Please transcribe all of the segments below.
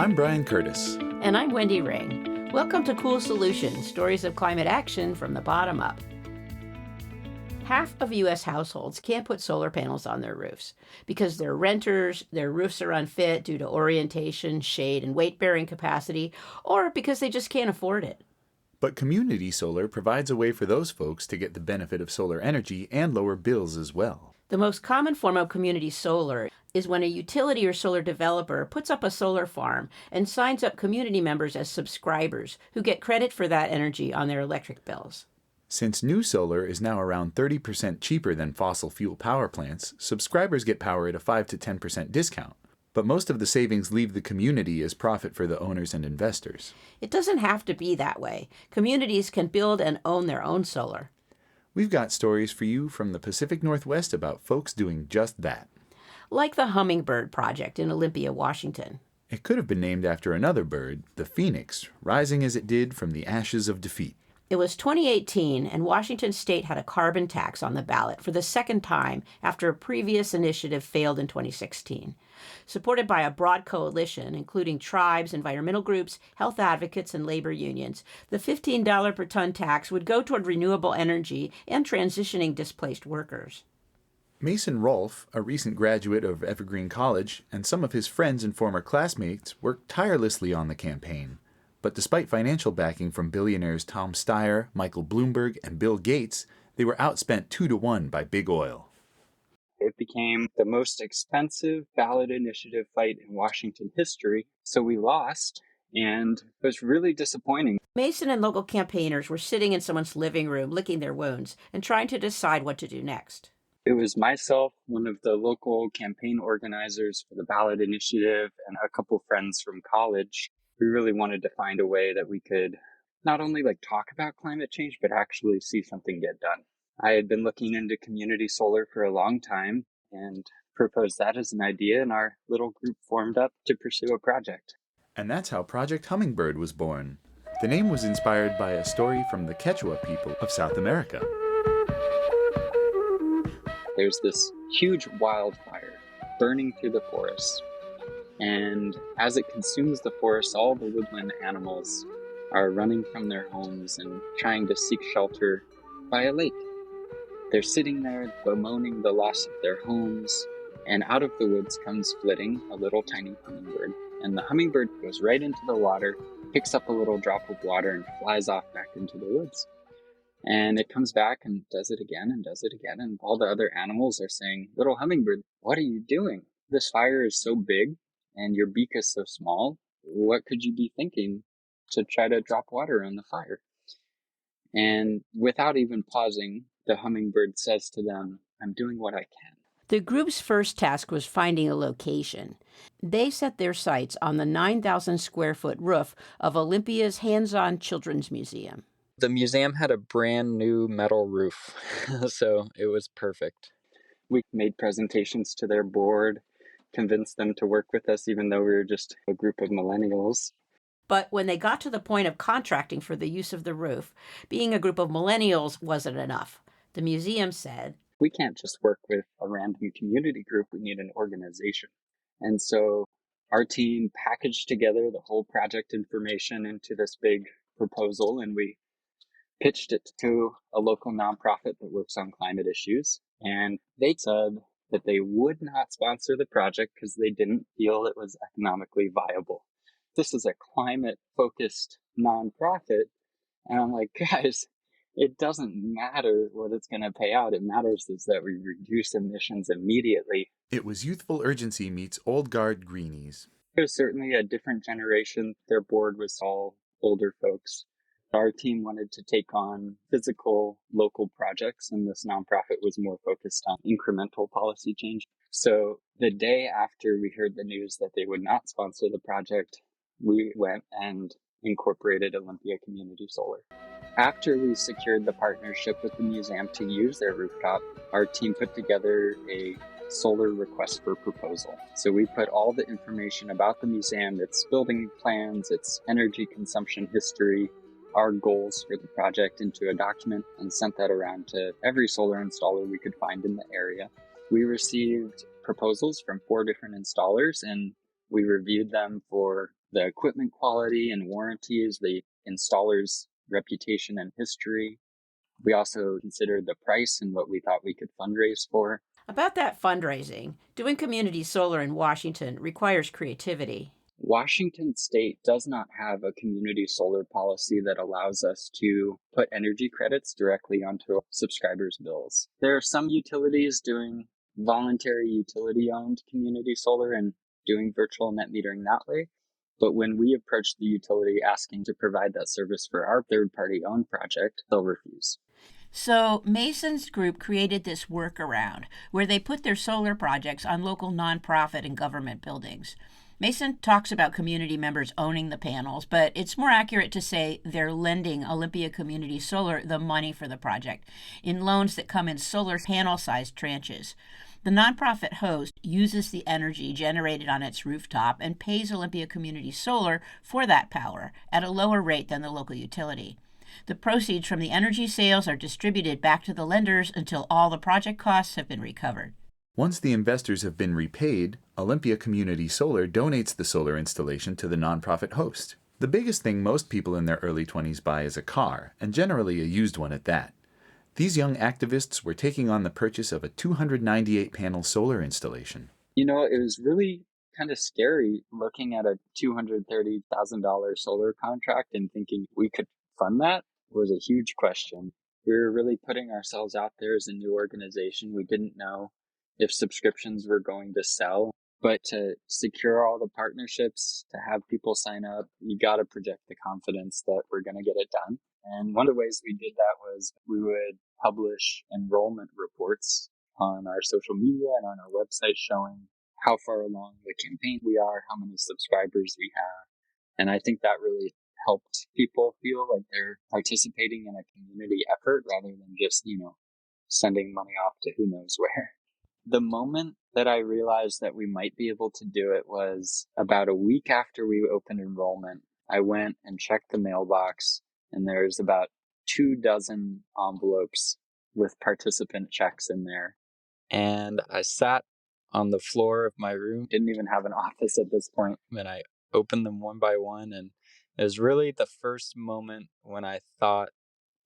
I'm Brian Curtis. And I'm Wendy Ring. Welcome to Cool Solutions, stories of climate action from the bottom up. Half of U.S. households can't put solar panels on their roofs because they're renters, their roofs are unfit due to orientation, shade, and weight-bearing capacity, or because they just can't afford it. But community solar provides a way for those folks to get the benefit of solar energy and lower bills as well. The most common form of community solar is when a utility or solar developer puts up a solar farm and signs up community members as subscribers who get credit for that energy on their electric bills. Since new solar is now around 30% cheaper than fossil fuel power plants, subscribers get power at a 5 to 10% discount. But most of the savings leave the community as profit for the owners and investors. It doesn't have to be that way. Communities can build and own their own solar. We've got stories for you from the Pacific Northwest about folks doing just that. Like the Hummingbird Project in Olympia, Washington. It could have been named after another bird, the phoenix, rising as it did from the ashes of defeat. It was 2018, and Washington State had a carbon tax on the ballot for the second time after a previous initiative failed in 2016. Supported by a broad coalition, including tribes, environmental groups, health advocates, and labor unions, the $15 per ton tax would go toward renewable energy and transitioning displaced workers. Mason Rolfe, a recent graduate of Evergreen College, and some of his friends and former classmates worked tirelessly on the campaign. But despite financial backing from billionaires Tom Steyer, Michael Bloomberg, and Bill Gates, they were outspent 2-1 by big oil. It became the most expensive ballot initiative fight in Washington history, so we lost, and it was really disappointing. Mason and local campaigners were sitting in someone's living room, licking their wounds, and trying to decide what to do next. It was myself, one of the local campaign organizers for the ballot initiative, and a couple friends from college. We really wanted to find a way that we could not only talk about climate change, but actually see something get done. I had been looking into community solar for a long time and proposed that as an idea, and our little group formed up to pursue a project. And that's how Project Hummingbird was born. The name was inspired by a story from the Quechua people of South America. There's this huge wildfire burning through the forest. And as it consumes the forest, all the woodland animals are running from their homes and trying to seek shelter by a lake. They're sitting there bemoaning the loss of their homes, and out of the woods comes flitting a little tiny hummingbird. And the hummingbird goes right into the water, picks up a little drop of water, and flies off back into the woods. And it comes back and does it again and does it again, and all the other animals are saying, "Little hummingbird, what are you doing? This fire is so big, and your beak is so small. What could you be thinking to try to drop water on the fire?" And without even pausing, the hummingbird says to them, "I'm doing what I can." The group's first task was finding a location. They set their sights on the 9,000 square foot roof of Olympia's Hands-On Children's Museum. The museum had a brand new metal roof, so it was perfect. We made presentations to their board, convinced them to work with us, even though we were just a group of millennials. But when they got to the point of contracting for the use of the roof, being a group of millennials wasn't enough. The museum said, "We can't just work with a random community group, we need an organization." And so our team packaged together the whole project information into this big proposal, and we pitched it to a local nonprofit that works on climate issues. And they said that they would not sponsor the project because they didn't feel it was economically viable. This is a climate-focused nonprofit. And I'm like, guys, it doesn't matter what it's going to pay out. It matters is that we reduce emissions immediately. It was youthful urgency meets old guard greenies. It was certainly a different generation. Their board was all older folks. Our team wanted to take on physical local projects, and this nonprofit was more focused on incremental policy change. So the day after we heard the news that they would not sponsor the project, we went and incorporated Olympia Community Solar. After we secured the partnership with the museum to use their rooftop, our team put together a solar request for proposal. So we put all the information about the museum, its building plans, its energy consumption history, our goals for the project into a document, and sent that around to every solar installer we could find in the area. We received proposals from 4 different installers, and we reviewed them for the equipment quality and warranties, the installer's reputation and history. We also considered the price and what we thought we could fundraise for. About that fundraising, doing community solar in Washington requires creativity. Washington State does not have a community solar policy that allows us to put energy credits directly onto subscribers' bills. There are some utilities doing voluntary utility-owned community solar and doing virtual net metering that way. But when we approach the utility asking to provide that service for our third-party owned project, they'll refuse. So Mason's group created this workaround where they put their solar projects on local nonprofit and government buildings. Mason talks about community members owning the panels, but it's more accurate to say they're lending Olympia Community Solar the money for the project in loans that come in solar panel-sized tranches. The nonprofit host uses the energy generated on its rooftop and pays Olympia Community Solar for that power at a lower rate than the local utility. The proceeds from the energy sales are distributed back to the lenders until all the project costs have been recovered. Once the investors have been repaid, Olympia Community Solar donates the solar installation to the nonprofit host. The biggest thing most people in their early 20s buy is a car, and generally a used one at that. These young activists were taking on the purchase of a 298-panel solar installation. You know, it was really kind of scary looking at a $230,000 solar contract and thinking we could fund that was a huge question. We were really putting ourselves out there as a new organization. We didn't know if subscriptions were going to sell, but to secure all the partnerships, to have people sign up, you got to project the confidence that we're going to get it done. And one of the ways we did that was we would publish enrollment reports on our social media and on our website showing how far along the campaign we are, how many subscribers we have. And I think that really helped people feel like they're participating in a community effort rather than just, sending money off to who knows where. The moment that I realized that we might be able to do it was about a week after we opened enrollment. I went and checked the mailbox, and there's about 24 envelopes with participant checks in there. And I sat on the floor of my room, didn't even have an office at this point, and I opened them one by one. And it was really the first moment when I thought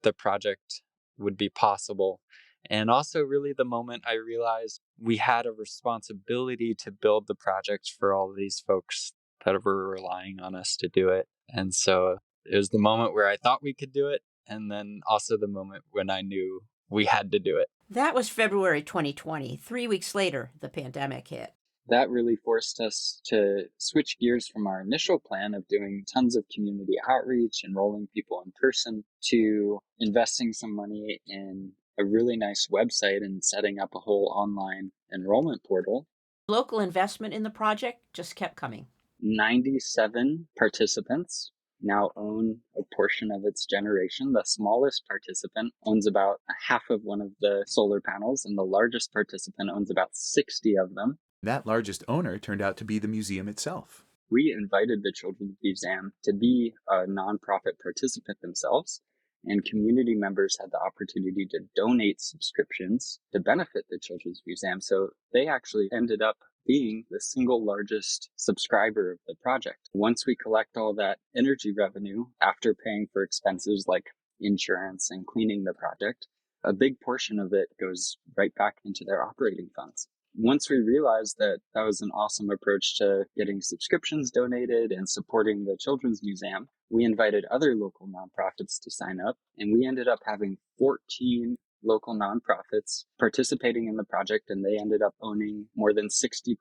the project would be possible. And also really the moment I realized we had a responsibility to build the project for all of these folks that were relying on us to do it. And so it was the moment where I thought we could do it, and then also the moment when I knew we had to do it. That was February 2020. 3 weeks later, the pandemic hit. That really forced us to switch gears from our initial plan of doing tons of community outreach, enrolling people in person, to investing some money in a really nice website and setting up a whole online enrollment portal. Local investment in the project just kept coming. 97 participants now own a portion of its generation. The smallest participant owns about a half of one of the solar panels, and the largest participant owns about 60 of them. That largest owner turned out to be the museum itself. We invited the Children's Museum to be a nonprofit participant themselves, and community members had the opportunity to donate subscriptions to benefit the Children's Museum. So they actually ended up being the single largest subscriber of the project. Once we collect all that energy revenue after paying for expenses like insurance and cleaning the project, a big portion of it goes right back into their operating funds. Once we realized that that was an awesome approach to getting subscriptions donated and supporting the Children's Museum, we invited other local nonprofits to sign up, and we ended up having 14 local nonprofits participating in the project, and they ended up owning more than 60%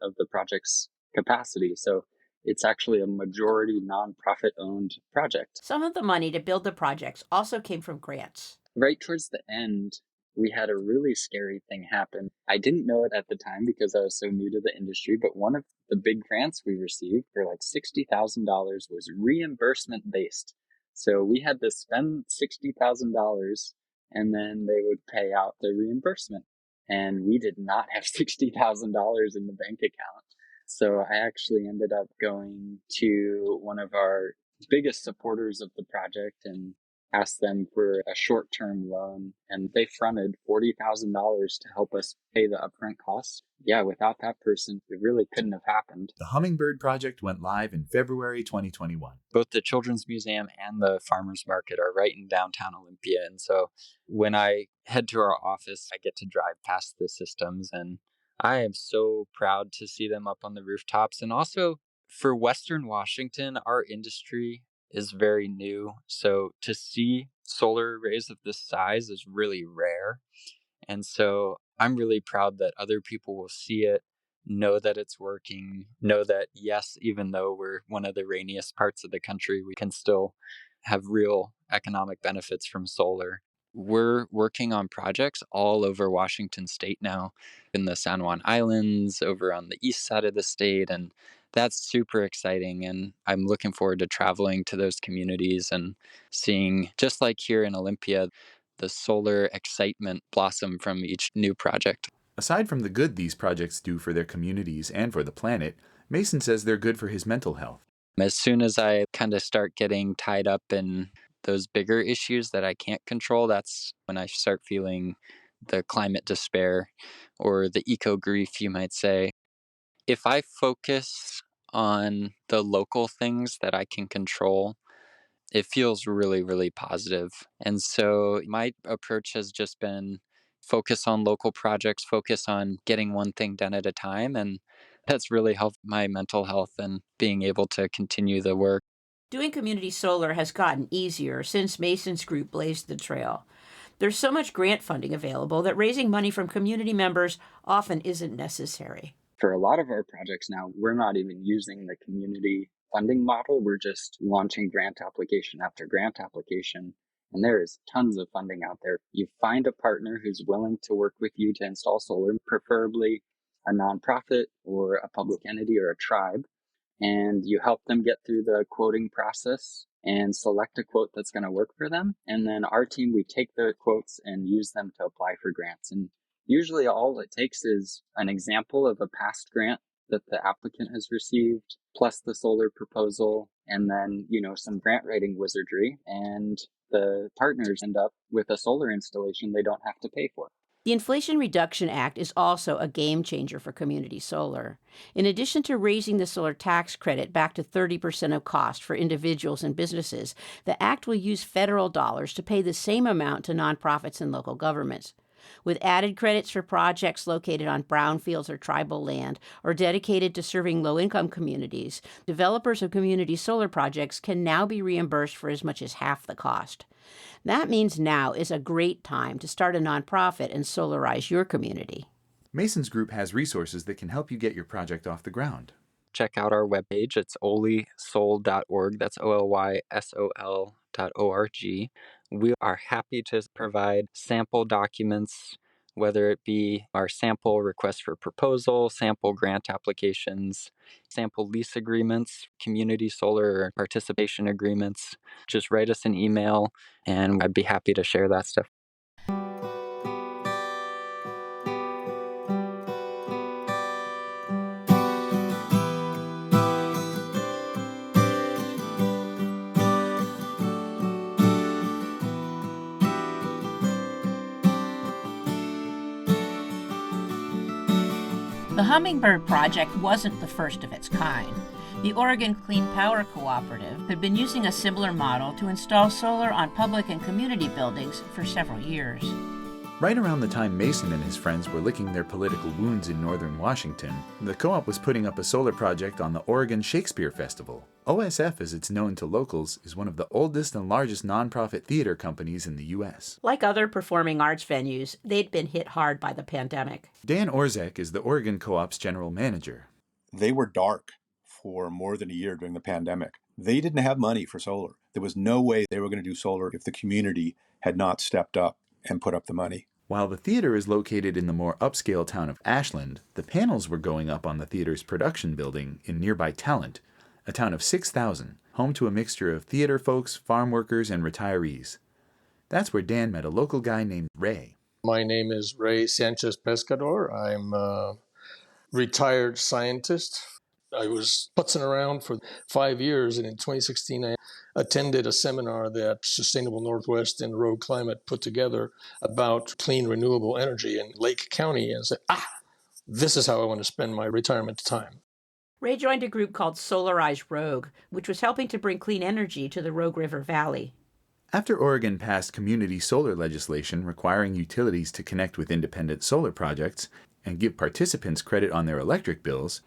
of the project's capacity. So it's actually a majority nonprofit-owned project. Some of the money to build the projects also came from grants. Right towards the end, we had a really scary thing happen. I didn't know it at the time because I was so new to the industry, but one of the big grants we received for like $60,000 was reimbursement based. So we had to spend $60,000 and then they would pay out the reimbursement. And we did not have $60,000 in the bank account. So I actually ended up going to one of our biggest supporters of the project and asked them for a short-term loan, and they fronted $40,000 to help us pay the upfront costs. Yeah, without that person, it really couldn't have happened. The Hummingbird Project went live in February 2021. Both the Children's Museum and the Farmers Market are right in downtown Olympia. And so when I head to our office, I get to drive past the systems, and I am so proud to see them up on the rooftops. And also for Western Washington, our industry is very new. So to see solar arrays of this size is really rare. And so I'm really proud that other people will see it, know that it's working, know that, yes, even though we're one of the rainiest parts of the country, we can still have real economic benefits from solar. We're working on projects all over Washington state now, in the San Juan Islands, over on the east side of the state. And that's super exciting. And I'm looking forward to traveling to those communities and seeing, just like here in Olympia, the solar excitement blossom from each new project. Aside from the good these projects do for their communities and for the planet, Mason says they're good for his mental health. As soon as I kind of start getting tied up in those bigger issues that I can't control, that's when I start feeling the climate despair or the eco grief, you might say. If I focus on the local things that I can control, it feels really, really positive. And so my approach has just been focus on local projects, focus on getting one thing done at a time. And that's really helped my mental health and being able to continue the work. Doing community solar has gotten easier since Mason's group blazed the trail. There's so much grant funding available that raising money from community members often isn't necessary. For a lot of our projects now, we're not even using the community funding model. We're just launching grant application after grant application. And there is tons of funding out there. You find a partner who's willing to work with you to install solar, preferably a nonprofit or a public entity or a tribe, and you help them get through the quoting process and select a quote that's going to work for them. And then our team, we take the quotes and use them to apply for grants. And usually all it takes is an example of a past grant that the applicant has received, plus the solar proposal, and then, some grant writing wizardry, and the partners end up with a solar installation they don't have to pay for. The Inflation Reduction Act is also a game changer for community solar. In addition to raising the solar tax credit back to 30% of cost for individuals and businesses, the act will use federal dollars to pay the same amount to nonprofits and local governments. With added credits for projects located on brownfields or tribal land or dedicated to serving low-income communities, developers of community solar projects can now be reimbursed for as much as half the cost. That means now is a great time to start a nonprofit and solarize your community. Mason's group has resources that can help you get your project off the ground. Check out our webpage. It's olysol.org. That's OLYSOL.org. We are happy to provide sample documents, whether it be our sample request for proposal, sample grant applications, sample lease agreements, community solar participation agreements. Just write us an email, and I'd be happy to share that stuff. The Hummingbird Project wasn't the first of its kind. The Oregon Clean Power Cooperative had been using a similar model to install solar on public and community buildings for several years. Right around the time Mason and his friends were licking their political wounds in northern Washington, the co-op was putting up a solar project on the Oregon Shakespeare Festival. OSF, as it's known to locals, is one of the oldest and largest nonprofit theater companies in the U.S. Like other performing arts venues, they'd been hit hard by the pandemic. Dan Orzek is the Oregon Co-op's general manager. They were dark for more than a year during the pandemic. They didn't have money for solar. There was no way they were going to do solar if the community had not stepped up and put up the money. While the theater is located in the more upscale town of Ashland, the panels were going up on the theater's production building in nearby Talent, a town of 6,000, home to a mixture of theater folks, farm workers, and retirees. That's where Dan met a local guy named Ray. My name is Ray Sanchez Pescador. I'm a retired scientist. I was putzing around for 5 years, and in 2016 attended a seminar that Sustainable Northwest and Rogue Climate put together about clean renewable energy in Lake County and said, this is how I want to spend my retirement time. Ray joined a group called Solarize Rogue, which was helping to bring clean energy to the Rogue River Valley. After Oregon passed community solar legislation requiring utilities to connect with independent solar projects and give participants credit on their electric bills,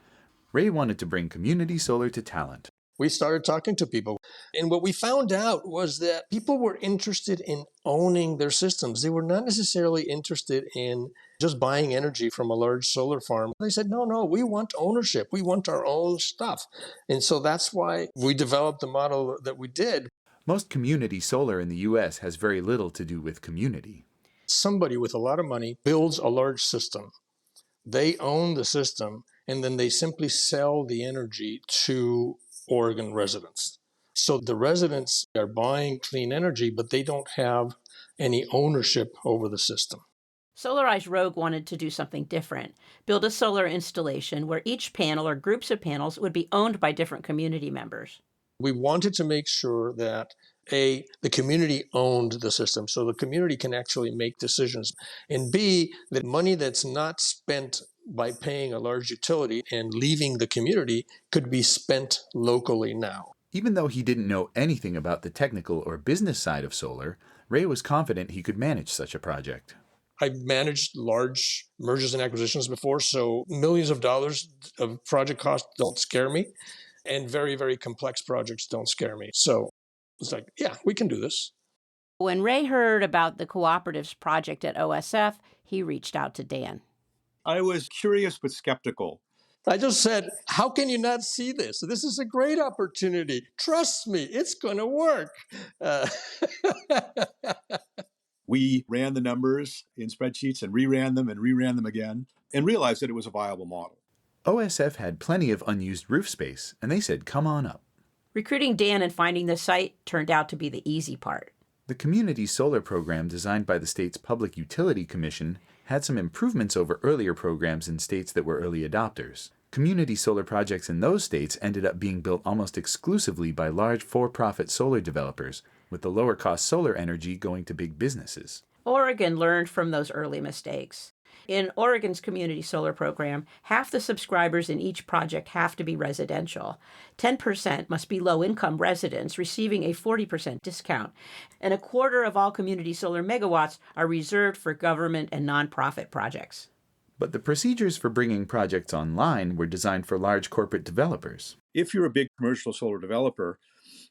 Ray wanted to bring community solar to Talent. We started talking to people. And what we found out was that people were interested in owning their systems. They were not necessarily interested in just buying energy from a large solar farm. They said, no, we want ownership. We want our own stuff. And so that's why we developed the model that we did. Most community solar in the U.S. has very little to do with community. Somebody with a lot of money builds a large system. They own the system, and then they simply sell the energy to Oregon residents. So the residents are buying clean energy, but they don't have any ownership over the system. Solarize Rogue wanted to do something different, build a solar installation where each panel or groups of panels would be owned by different community members. We wanted to make sure that A, the community owned the system, so the community can actually make decisions, and B, that money that's not spent by paying a large utility and leaving the community could be spent locally now. Even though he didn't know anything about the technical or business side of solar, Ray was confident he could manage such a project. I've managed large mergers and acquisitions before, so millions of dollars of project costs don't scare me, and very, very complex projects don't scare me. So it's like, yeah, we can do this. When Ray heard about the cooperatives project at OSF, he reached out to Dan. I was curious but skeptical. I just said, how can you not see this? This is a great opportunity. Trust me, it's going to work. We ran the numbers in spreadsheets and reran them again, and realized that it was a viable model. OSF had plenty of unused roof space, and they said, come on up. Recruiting Dan and finding the site turned out to be the easy part. The community solar program designed by the state's Public Utility Commission had some improvements over earlier programs in states that were early adopters. Community solar projects in those states ended up being built almost exclusively by large for-profit solar developers, with the lower-cost solar energy going to big businesses. Oregon learned from those early mistakes. In Oregon's community solar program, half the subscribers in each project have to be residential. 10% must be low-income residents receiving a 40% discount, and a quarter of all community solar megawatts are reserved for government and nonprofit projects. But the procedures for bringing projects online were designed for large corporate developers. If you're a big commercial solar developer,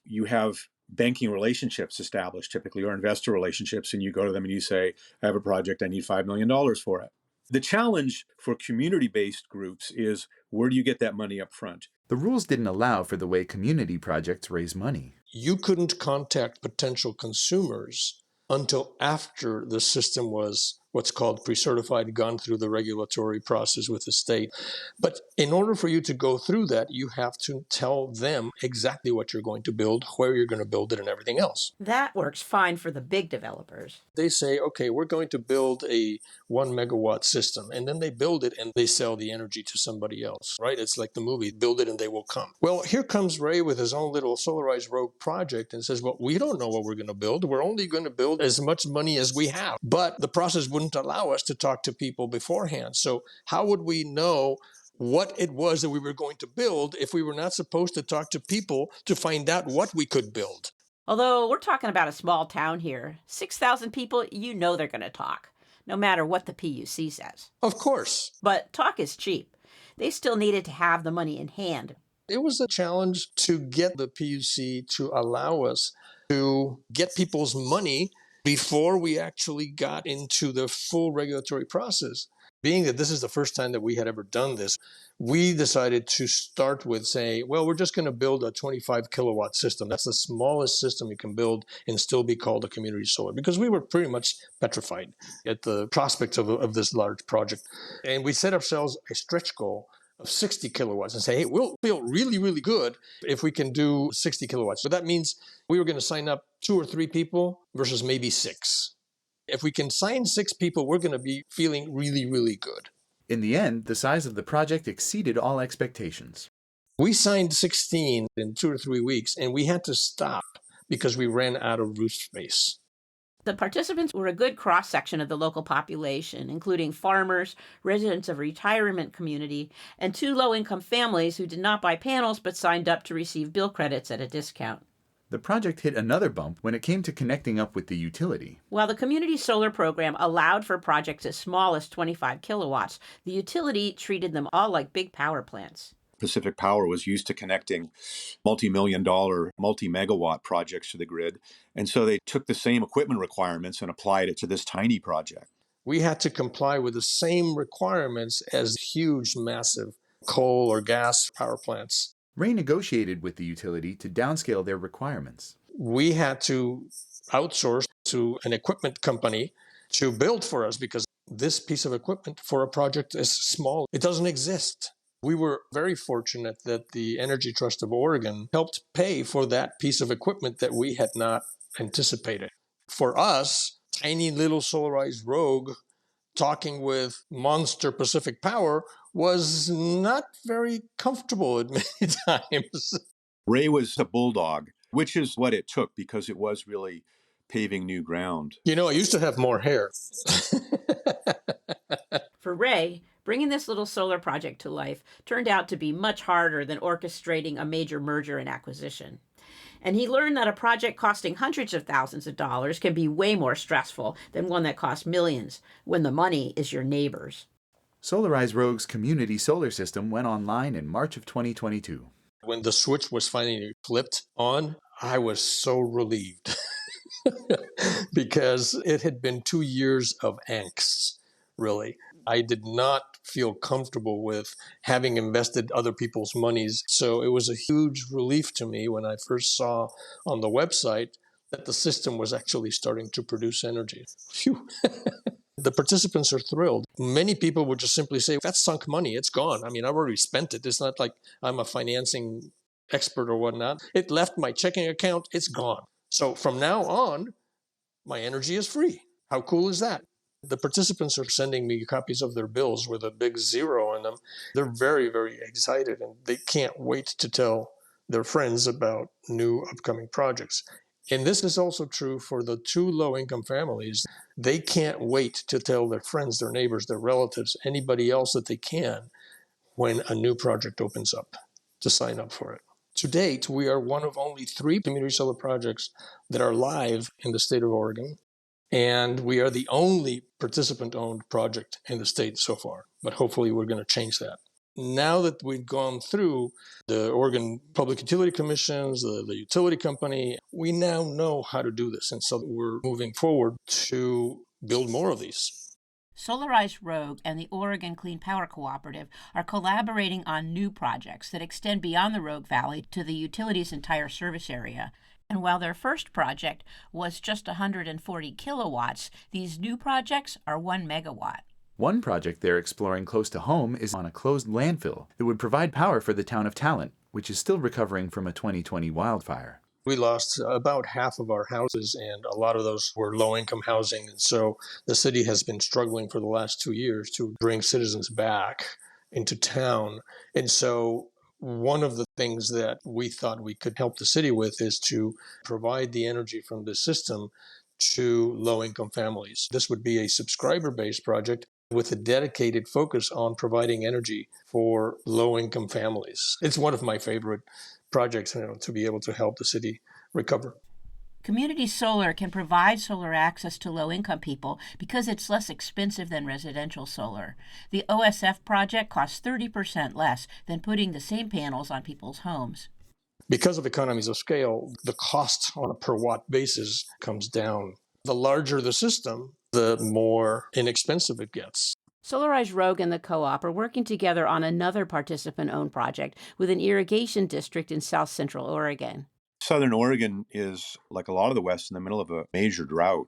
you have banking relationships established typically, or investor relationships, and you go to them and you say, I have a project, I need $5 million for it. The challenge for community-based groups is, where do you get that money up front? The rules didn't allow for the way community projects raise money. You couldn't contact potential consumers until after the system was what's called pre-certified, gone through the regulatory process with the state. But in order for you to go through that, you have to tell them exactly what you're going to build, where you're going to build it, and everything else. That works fine for the big developers. They say, okay, we're going to build a 1 megawatt system, and then they build it and they sell the energy to somebody else, right? It's like the movie, build it and they will come. Well, here comes Ray with his own little Solarize Rogue project and says, well, we don't know what we're going to build. We're only going to build as much money as we have. But the process wouldn't allow us to talk to people beforehand. So how would we know what it was that we were going to build if we were not supposed to talk to people to find out what we could build? Although we're talking about a small town here, 6,000 people, you know they're going to talk, no matter what the PUC says. Of course. But talk is cheap. They still needed to have the money in hand. It was a challenge to get the PUC to allow us to get people's money before we actually got into the full regulatory process. Being that this is the first time that we had ever done this, we decided to start with saying, well, we're just going to build a 25 kilowatt system. That's the smallest system you can build and still be called a community solar, because we were pretty much petrified at the prospects of this large project. And we set ourselves a stretch goal of 60 kilowatts and say, hey, we'll feel really, really good if we can do 60 kilowatts. So that means we were going to sign up 2 or 3 people versus maybe 6. If we can sign 6 people, we're going to be feeling really, really good. In the end, the size of the project exceeded all expectations. We signed 16 in 2 or 3 weeks, and we had to stop because we ran out of roof space. The participants were a good cross-section of the local population, including farmers, residents of a retirement community, and 2 low-income families who did not buy panels but signed up to receive bill credits at a discount. The project hit another bump when it came to connecting up with the utility. While the community solar program allowed for projects as small as 25 kilowatts, the utility treated them all like big power plants. Pacific Power was used to connecting multi-million-dollar, multi-megawatt projects to the grid. And so they took the same equipment requirements and applied it to this tiny project. We had to comply with the same requirements as huge, massive coal or gas power plants. Ray negotiated with the utility to downscale their requirements. We had to outsource to an equipment company to build for us because this piece of equipment for a project is small. It doesn't exist. We were very fortunate that the Energy Trust of Oregon helped pay for that piece of equipment that we had not anticipated. For us, tiny little solarized rogue talking with monster Pacific Power was not very comfortable at many times. Ray was a bulldog, which is what it took because it was really paving new ground. You know, I used to have more hair. For Ray, bringing this little solar project to life turned out to be much harder than orchestrating a major merger and acquisition. And he learned that a project costing hundreds of thousands of dollars can be way more stressful than one that costs millions when the money is your neighbor's. Solarize Rogue's community solar system went online in March of 2022. When the switch was finally flipped on, I was so relieved because it had been 2 years of angst, really. I did not feel comfortable with having invested other people's monies. So it was a huge relief to me when I first saw on the website that the system was actually starting to produce energy. Phew. The participants are thrilled. Many people would just simply say, that's sunk money, it's gone. I mean, I've already spent it. It's not like I'm a financing expert or whatnot. It left my checking account, it's gone. So from now on, my energy is free. How cool is that? The participants are sending me copies of their bills with a big zero in them. They're very, very excited, and they can't wait to tell their friends about new upcoming projects. And this is also true for the 2 low-income families. They can't wait to tell their friends, their neighbors, their relatives, anybody else that they can when a new project opens up to sign up for it. To date, we are one of only 3 community solar projects that are live in the state of Oregon. And we are the only participant-owned project in the state so far. But hopefully we're going to change that. Now that we've gone through the Oregon Public Utility Commissions, the utility company, we now know how to do this. And so we're moving forward to build more of these. Solarize Rogue and the Oregon Clean Power Cooperative are collaborating on new projects that extend beyond the Rogue Valley to the utility's entire service area. And while their first project was just 140 kilowatts, these new projects are 1 megawatt. One project they're exploring close to home is on a closed landfill that would provide power for the town of Talent, which is still recovering from a 2020 wildfire. We lost about half of our houses, and a lot of those were low-income housing. And so the city has been struggling for the last 2 years to bring citizens back into town. And so one of the things that we thought we could help the city with is to provide the energy from the system to low-income families. This would be a subscriber-based project with a dedicated focus on providing energy for low-income families. It's one of my favorite projects, to be able to help the city recover. Community solar can provide solar access to low-income people because it's less expensive than residential solar. The OSF project costs 30% less than putting the same panels on people's homes. Because of economies of scale, the cost on a per watt basis comes down. The larger the system, the more inexpensive it gets. Solarize Rogue and the co-op are working together on another participant-owned project with an irrigation district in south central Oregon. Southern Oregon is, like a lot of the West, in the middle of a major drought,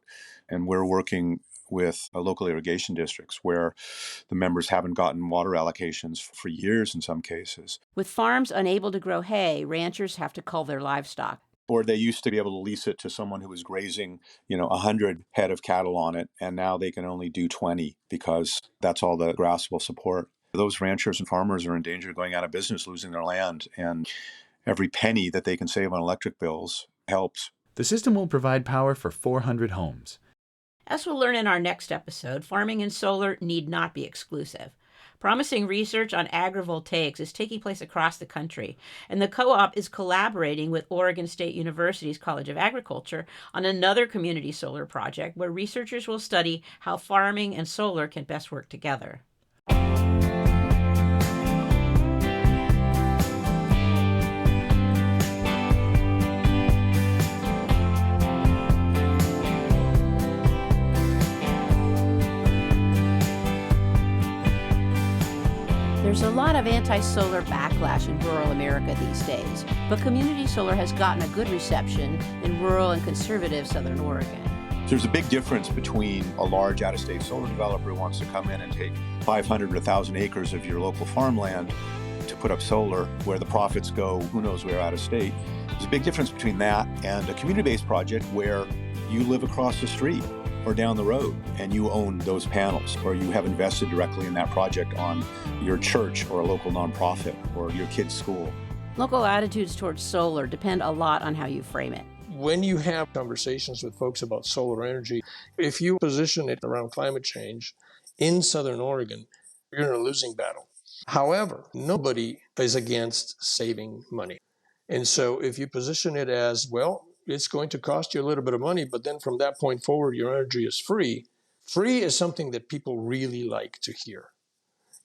and we're working with local irrigation districts where the members haven't gotten water allocations for years in some cases. With farms unable to grow hay, ranchers have to cull their livestock. Or they used to be able to lease it to someone who was grazing, 100 head of cattle on it, and now they can only do 20 because that's all the grass will support. Those ranchers and farmers are in danger of going out of business, losing their land, and every penny that they can save on electric bills helps. The system will provide power for 400 homes. As we'll learn in our next episode, farming and solar need not be exclusive. Promising research on agrivoltaics is taking place across the country, and the co-op is collaborating with Oregon State University's College of Agriculture on another community solar project where researchers will study how farming and solar can best work together. There's a lot of anti-solar backlash in rural America these days, but community solar has gotten a good reception in rural and conservative Southern Oregon. There's a big difference between a large out-of-state solar developer who wants to come in and take 500 or 1,000 acres of your local farmland to put up solar, where the profits go who knows where out of state. There's a big difference between that and a community-based project where you live across the street or down the road and you own those panels, or you have invested directly in that project on your church or a local nonprofit or your kid's school. Local attitudes towards solar depend a lot on how you frame it. When you have conversations with folks about solar energy, if you position it around climate change in Southern Oregon, you're in a losing battle. However, nobody is against saving money. And so if you position it as, well, it's going to cost you a little bit of money, but then from that point forward, your energy is free. Free is something that people really like to hear.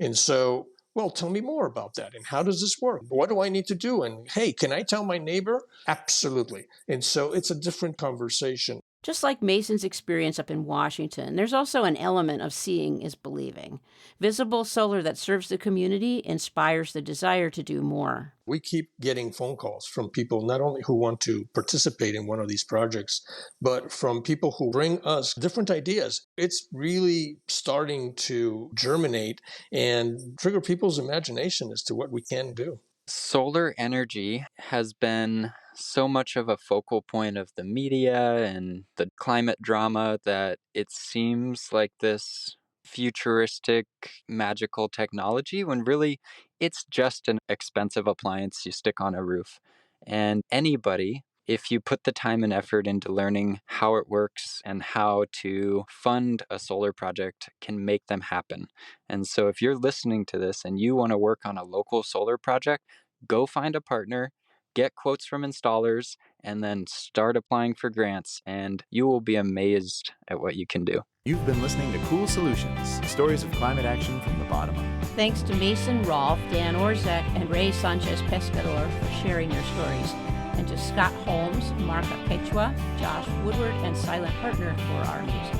And so, well, tell me more about that. And how does this work? What do I need to do? And hey, can I tell my neighbor? Absolutely. And so it's a different conversation. Just like Mason's experience up in Washington, there's also an element of seeing is believing. Visible solar that serves the community inspires the desire to do more. We keep getting phone calls from people not only who want to participate in one of these projects, but from people who bring us different ideas. It's really starting to germinate and trigger people's imagination as to what we can do. Solar energy has been so much of a focal point of the media and the climate drama that it seems like this futuristic, magical technology when really it's just an expensive appliance you stick on a roof. And anybody, if you put the time and effort into learning how it works and how to fund a solar project, can make them happen. And so if you're listening to this and you want to work on a local solar project, go find a partner, get quotes from installers, and then start applying for grants, and you will be amazed at what you can do. You've been listening to Cool Solutions, stories of climate action from the bottom up. Thanks to Mason Rolfe, Dan Orzek, and Ray Sanchez Pescador for sharing their stories, and to Scott Holmes, Marca Quechua, Josh Woodward, and Silent Partner for our music.